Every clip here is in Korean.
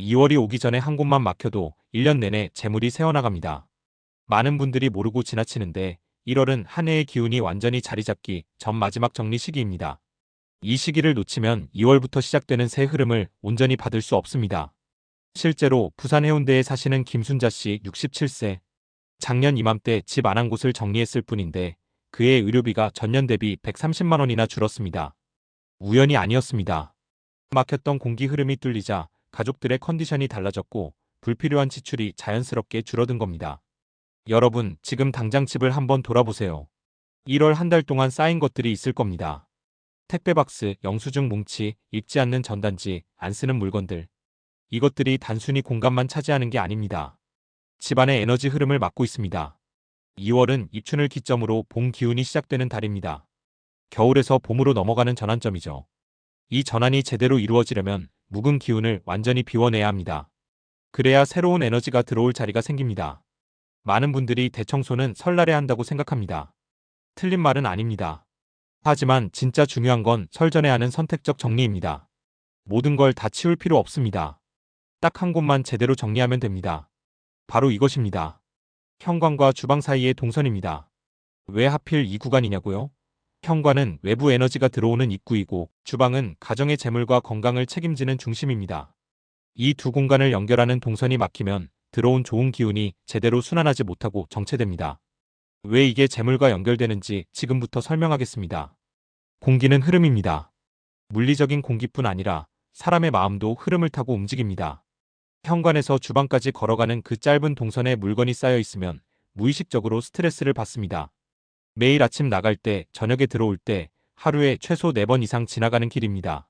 2월이 오기 전에 한 곳만 막혀도 1년 내내 재물이 새어나갑니다. 많은 분들이 모르고 지나치는데 1월은 한 해의 기운이 완전히 자리 잡기 전 마지막 정리 시기입니다. 이 시기를 놓치면 2월부터 시작되는 새 흐름을 온전히 받을 수 없습니다. 실제로 부산 해운대에 사시는 김순자 씨 67세. 작년 이맘때 집 안 한 곳을 정리했을 뿐인데 그의 의료비가 전년 대비 130만 원이나 줄었습니다. 우연이 아니었습니다. 막혔던 공기 흐름이 뚫리자 가족들의 컨디션이 달라졌고 불필요한 지출이 자연스럽게 줄어든 겁니다. 여러분, 지금 당장 집을 한번 돌아보세요. 1월 한 달 동안 쌓인 것들이 있을 겁니다. 택배 박스, 영수증 뭉치, 읽지 않는 전단지, 안 쓰는 물건들. 이것들이 단순히 공간만 차지하는 게 아닙니다. 집안의 에너지 흐름을 막고 있습니다. 2월은 입춘을 기점으로 봄 기운이 시작되는 달입니다. 겨울에서 봄으로 넘어가는 전환점이죠. 이 전환이 제대로 이루어지려면 묵은 기운을 완전히 비워내야 합니다. 그래야 새로운 에너지가 들어올 자리가 생깁니다. 많은 분들이 대청소는 설날에 한다고 생각합니다. 틀린 말은 아닙니다. 하지만 진짜 중요한 건 설 전에 하는 선택적 정리입니다. 모든 걸 다 치울 필요 없습니다. 딱 한 곳만 제대로 정리하면 됩니다. 바로 이것입니다. 현관과 주방 사이의 동선입니다. 왜 하필 이 구간이냐고요? 현관은 외부 에너지가 들어오는 입구이고 주방은 가정의 재물과 건강을 책임지는 중심입니다. 이 두 공간을 연결하는 동선이 막히면 들어온 좋은 기운이 제대로 순환하지 못하고 정체됩니다. 왜 이게 재물과 연결되는지 지금부터 설명하겠습니다. 공기는 흐름입니다. 물리적인 공기뿐 아니라 사람의 마음도 흐름을 타고 움직입니다. 현관에서 주방까지 걸어가는 그 짧은 동선에 물건이 쌓여 있으면 무의식적으로 스트레스를 받습니다. 매일 아침 나갈 때, 저녁에 들어올 때 하루에 최소 4번 이상 지나가는 길입니다.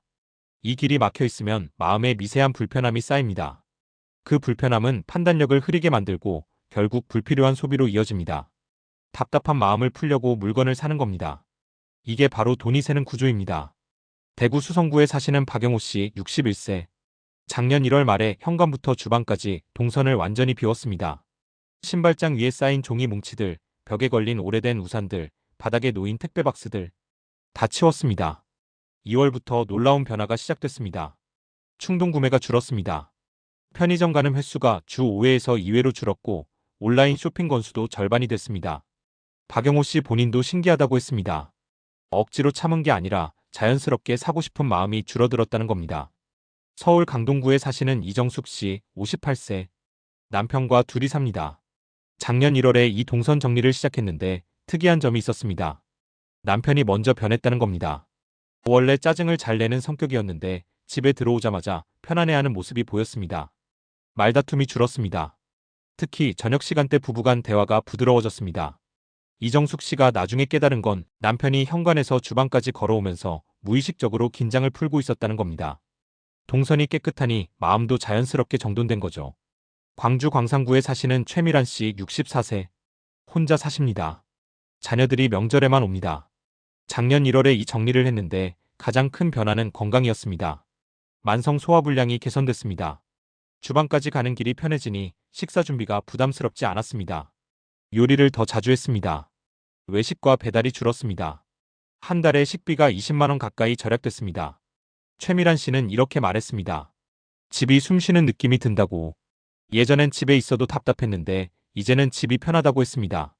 이 길이 막혀 있으면 마음에 미세한 불편함이 쌓입니다. 그 불편함은 판단력을 흐리게 만들고 결국 불필요한 소비로 이어집니다. 답답한 마음을 풀려고 물건을 사는 겁니다. 이게 바로 돈이 새는 구조입니다. 대구 수성구에 사시는 박영호 씨 61세. 작년 1월 말에 현관부터 주방까지 동선을 완전히 비웠습니다. 신발장 위에 쌓인 종이 뭉치들, 벽에 걸린 오래된 우산들, 바닥에 놓인 택배 박스들. 다 치웠습니다. 2월부터 놀라운 변화가 시작됐습니다. 충동 구매가 줄었습니다. 편의점 가는 횟수가 주 5회에서 2회로 줄었고 온라인 쇼핑 건수도 절반이 됐습니다. 박영호 씨 본인도 신기하다고 했습니다. 억지로 참은 게 아니라 자연스럽게 사고 싶은 마음이 줄어들었다는 겁니다. 서울 강동구에 사시는 이정숙 씨 58세. 남편과 둘이 삽니다. 작년 1월에 이 동선 정리를 시작했는데 특이한 점이 있었습니다. 남편이 먼저 변했다는 겁니다. 원래 짜증을 잘 내는 성격이었는데 집에 들어오자마자 편안해하는 모습이 보였습니다. 말다툼이 줄었습니다. 특히 저녁 시간대 부부간 대화가 부드러워졌습니다. 이정숙 씨가 나중에 깨달은 건 남편이 현관에서 주방까지 걸어오면서 무의식적으로 긴장을 풀고 있었다는 겁니다. 동선이 깨끗하니 마음도 자연스럽게 정돈된 거죠. 광주 광산구에 사시는 최미란 씨 64세. 혼자 사십니다. 자녀들이 명절에만 옵니다. 작년 1월에 이 정리를 했는데 가장 큰 변화는 건강이었습니다. 만성 소화불량이 개선됐습니다. 주방까지 가는 길이 편해지니 식사 준비가 부담스럽지 않았습니다. 요리를 더 자주 했습니다. 외식과 배달이 줄었습니다. 한 달에 식비가 20만 원 가까이 절약됐습니다. 최미란 씨는 이렇게 말했습니다. 집이 숨쉬는 느낌이 든다고. 예전엔 집에 있어도 답답했는데 이제는 집이 편하다고 했습니다.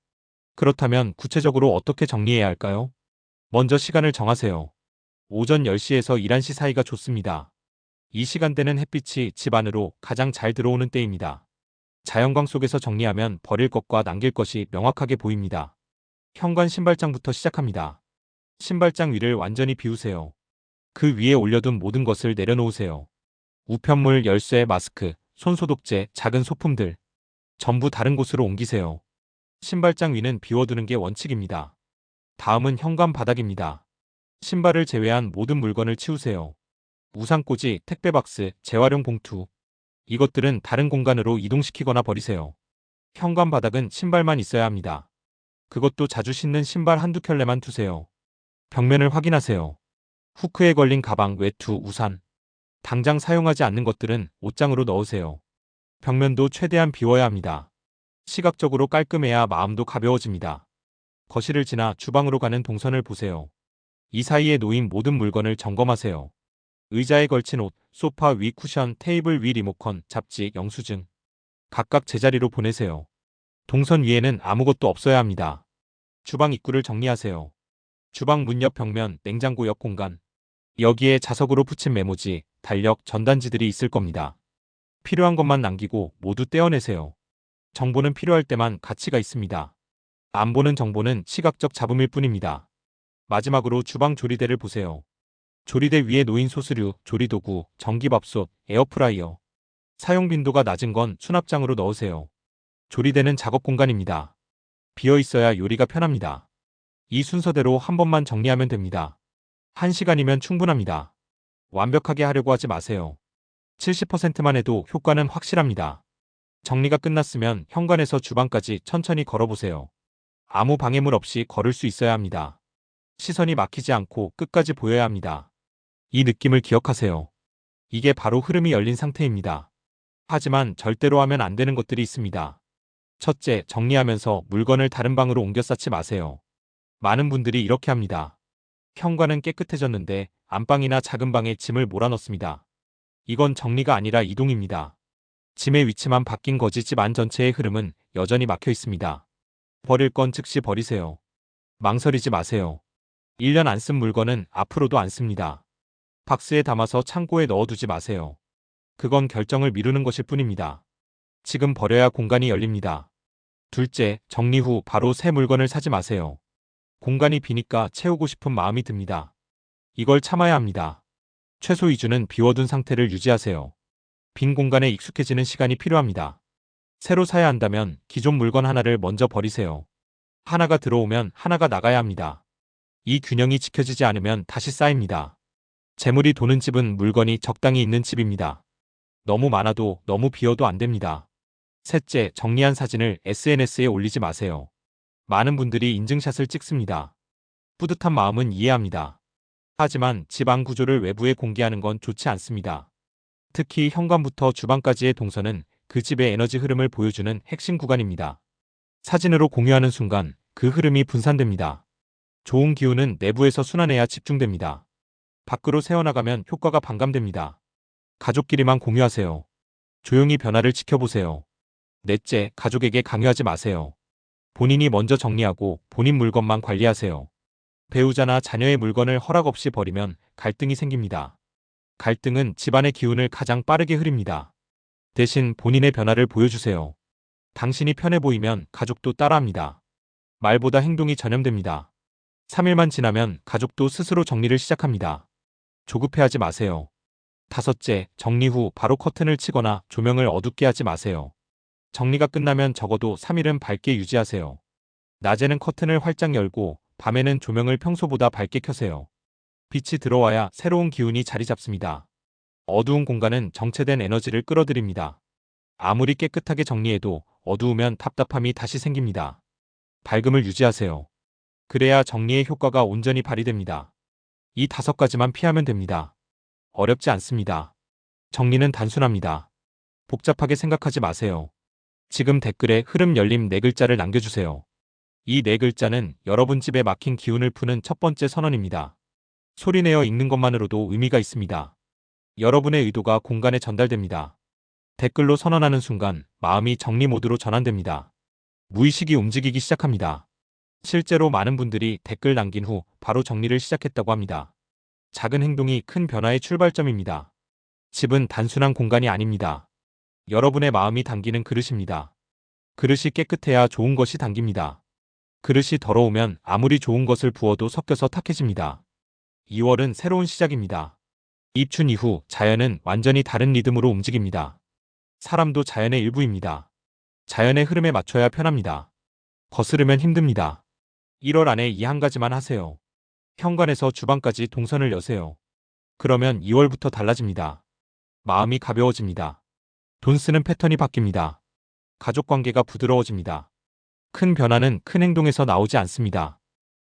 그렇다면 구체적으로 어떻게 정리해야 할까요? 먼저 시간을 정하세요. 오전 10시에서 11시 사이가 좋습니다. 이 시간대는 햇빛이 집 안으로 가장 잘 들어오는 때입니다. 자연광 속에서 정리하면 버릴 것과 남길 것이 명확하게 보입니다. 현관 신발장부터 시작합니다. 신발장 위를 완전히 비우세요. 그 위에 올려둔 모든 것을 내려놓으세요. 우편물, 열쇠, 마스크, 손소독제, 작은 소품들. 전부 다른 곳으로 옮기세요. 신발장 위는 비워두는 게 원칙입니다. 다음은 현관 바닥입니다. 신발을 제외한 모든 물건을 치우세요. 우산꽂이, 택배박스, 재활용 봉투. 이것들은 다른 공간으로 이동시키거나 버리세요. 현관 바닥은 신발만 있어야 합니다. 그것도 자주 신는 신발 한두 켤레만 두세요. 벽면을 확인하세요. 후크에 걸린 가방, 외투, 우산. 당장 사용하지 않는 것들은 옷장으로 넣으세요. 벽면도 최대한 비워야 합니다. 시각적으로 깔끔해야 마음도 가벼워집니다. 거실을 지나 주방으로 가는 동선을 보세요. 이 사이에 놓인 모든 물건을 점검하세요. 의자에 걸친 옷, 소파 위 쿠션, 테이블 위 리모컨, 잡지, 영수증. 각각 제자리로 보내세요. 동선 위에는 아무것도 없어야 합니다. 주방 입구를 정리하세요. 주방 문 옆 벽면, 냉장고 옆 공간. 여기에 자석으로 붙인 메모지, 달력, 전단지들이 있을 겁니다. 필요한 것만 남기고 모두 떼어내세요. 정보는 필요할 때만 가치가 있습니다. 안 보는 정보는 시각적 잡음일 뿐입니다. 마지막으로 주방 조리대를 보세요. 조리대 위에 놓인 소스류, 조리도구, 전기밥솥, 에어프라이어. 사용 빈도가 낮은 건 수납장으로 넣으세요. 조리대는 작업 공간입니다. 비어 있어야 요리가 편합니다. 이 순서대로 한 번만 정리하면 됩니다. 1시간이면 충분합니다. 완벽하게 하려고 하지 마세요. 70%만 해도 효과는 확실합니다. 정리가 끝났으면 현관에서 주방까지 천천히 걸어보세요. 아무 방해물 없이 걸을 수 있어야 합니다. 시선이 막히지 않고 끝까지 보여야 합니다. 이 느낌을 기억하세요. 이게 바로 흐름이 열린 상태입니다. 하지만 절대로 하면 안 되는 것들이 있습니다. 첫째, 정리하면서 물건을 다른 방으로 옮겨 쌓지 마세요. 많은 분들이 이렇게 합니다. 현관은 깨끗해졌는데 안방이나 작은 방에 짐을 몰아넣습니다. 이건 정리가 아니라 이동입니다. 짐의 위치만 바뀐 거지 집 안 전체의 흐름은 여전히 막혀 있습니다. 버릴 건 즉시 버리세요. 망설이지 마세요. 1년 안 쓴 물건은 앞으로도 안 씁니다. 박스에 담아서 창고에 넣어두지 마세요. 그건 결정을 미루는 것일 뿐입니다. 지금 버려야 공간이 열립니다. 둘째, 정리 후 바로 새 물건을 사지 마세요. 공간이 비니까 채우고 싶은 마음이 듭니다. 이걸 참아야 합니다. 최소 2주는 비워둔 상태를 유지하세요. 빈 공간에 익숙해지는 시간이 필요합니다. 새로 사야 한다면 기존 물건 하나를 먼저 버리세요. 하나가 들어오면 하나가 나가야 합니다. 이 균형이 지켜지지 않으면 다시 쌓입니다. 재물이 도는 집은 물건이 적당히 있는 집입니다. 너무 많아도 너무 비어도 안 됩니다. 셋째, 정리한 사진을 SNS에 올리지 마세요. 많은 분들이 인증샷을 찍습니다. 뿌듯한 마음은 이해합니다. 하지만 집 안 구조를 외부에 공개하는 건 좋지 않습니다. 특히 현관부터 주방까지의 동선은 그 집의 에너지 흐름을 보여주는 핵심 구간입니다. 사진으로 공유하는 순간 그 흐름이 분산됩니다. 좋은 기운은 내부에서 순환해야 집중됩니다. 밖으로 새어나가면 효과가 반감됩니다. 가족끼리만 공유하세요. 조용히 변화를 지켜보세요. 넷째, 가족에게 강요하지 마세요. 본인이 먼저 정리하고 본인 물건만 관리하세요. 배우자나 자녀의 물건을 허락 없이 버리면 갈등이 생깁니다. 갈등은 집안의 기운을 가장 빠르게 흐립니다. 대신 본인의 변화를 보여주세요. 당신이 편해 보이면 가족도 따라합니다. 말보다 행동이 전염됩니다. 3일만 지나면 가족도 스스로 정리를 시작합니다. 조급해하지 마세요. 다섯째, 정리 후 바로 커튼을 치거나 조명을 어둡게 하지 마세요. 정리가 끝나면 적어도 3일은 밝게 유지하세요. 낮에는 커튼을 활짝 열고 밤에는 조명을 평소보다 밝게 켜세요. 빛이 들어와야 새로운 기운이 자리 잡습니다. 어두운 공간은 정체된 에너지를 끌어들입니다. 아무리 깨끗하게 정리해도 어두우면 답답함이 다시 생깁니다. 밝음을 유지하세요. 그래야 정리의 효과가 온전히 발휘됩니다. 이 5가지만 피하면 됩니다. 어렵지 않습니다. 정리는 단순합니다. 복잡하게 생각하지 마세요. 지금 댓글에 흐름 열림 4글자를 남겨주세요. 이 4글자는 여러분 집에 막힌 기운을 푸는 첫 번째 선언입니다. 소리내어 읽는 것만으로도 의미가 있습니다. 여러분의 의도가 공간에 전달됩니다. 댓글로 선언하는 순간 마음이 정리 모드로 전환됩니다. 무의식이 움직이기 시작합니다. 실제로 많은 분들이 댓글 남긴 후 바로 정리를 시작했다고 합니다. 작은 행동이 큰 변화의 출발점입니다. 집은 단순한 공간이 아닙니다. 여러분의 마음이 담기는 그릇입니다. 그릇이 깨끗해야 좋은 것이 담깁니다. 그릇이 더러우면 아무리 좋은 것을 부어도 섞여서 탁해집니다. 2월은 새로운 시작입니다. 입춘 이후 자연은 완전히 다른 리듬으로 움직입니다. 사람도 자연의 일부입니다. 자연의 흐름에 맞춰야 편합니다. 거스르면 힘듭니다. 1월 안에 이 한 가지만 하세요. 현관에서 주방까지 동선을 여세요. 그러면 2월부터 달라집니다. 마음이 가벼워집니다. 돈 쓰는 패턴이 바뀝니다. 가족관계가 부드러워집니다. 큰 변화는 큰 행동에서 나오지 않습니다.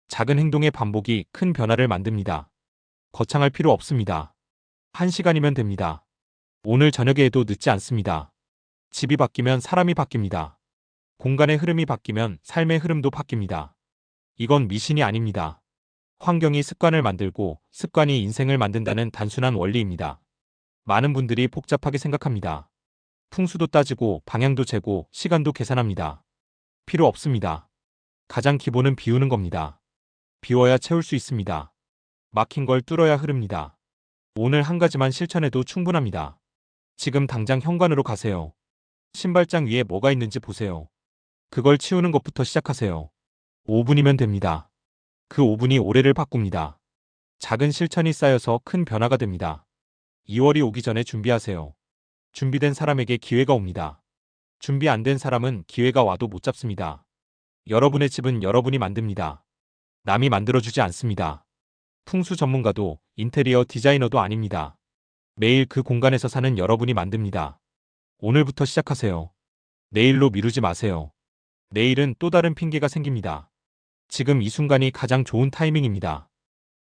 작은 행동의 반복이 큰 변화를 만듭니다. 거창할 필요 없습니다. 1시간이면 됩니다. 오늘 저녁에 해도 늦지 않습니다. 집이 바뀌면 사람이 바뀝니다. 공간의 흐름이 바뀌면 삶의 흐름도 바뀝니다. 이건 미신이 아닙니다. 환경이 습관을 만들고 습관이 인생을 만든다는 단순한 원리입니다. 많은 분들이 복잡하게 생각합니다. 풍수도 따지고 방향도 재고 시간도 계산합니다. 필요 없습니다. 가장 기본은 비우는 겁니다. 비워야 채울 수 있습니다. 막힌 걸 뚫어야 흐릅니다. 오늘 한 가지만 실천해도 충분합니다. 지금 당장 현관으로 가세요. 신발장 위에 뭐가 있는지 보세요. 그걸 치우는 것부터 시작하세요. 5분이면 됩니다. 그 5분이 올해를 바꿉니다. 작은 실천이 쌓여서 큰 변화가 됩니다. 2월이 오기 전에 준비하세요. 준비된 사람에게 기회가 옵니다. 준비 안 된 사람은 기회가 와도 못 잡습니다. 여러분의 집은 여러분이 만듭니다. 남이 만들어주지 않습니다. 풍수 전문가도 인테리어 디자이너도 아닙니다. 매일 그 공간에서 사는 여러분이 만듭니다. 오늘부터 시작하세요. 내일로 미루지 마세요. 내일은 또 다른 핑계가 생깁니다. 지금 이 순간이 가장 좋은 타이밍입니다.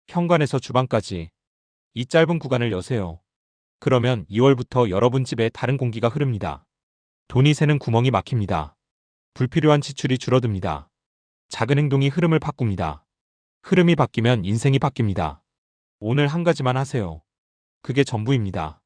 현관에서 주방까지 이 짧은 구간을 여세요. 그러면 2월부터 여러분 집에 다른 공기가 흐릅니다. 돈이 새는 구멍이 막힙니다. 불필요한 지출이 줄어듭니다. 작은 행동이 흐름을 바꿉니다. 흐름이 바뀌면 인생이 바뀝니다. 오늘 한 가지만 하세요. 그게 전부입니다.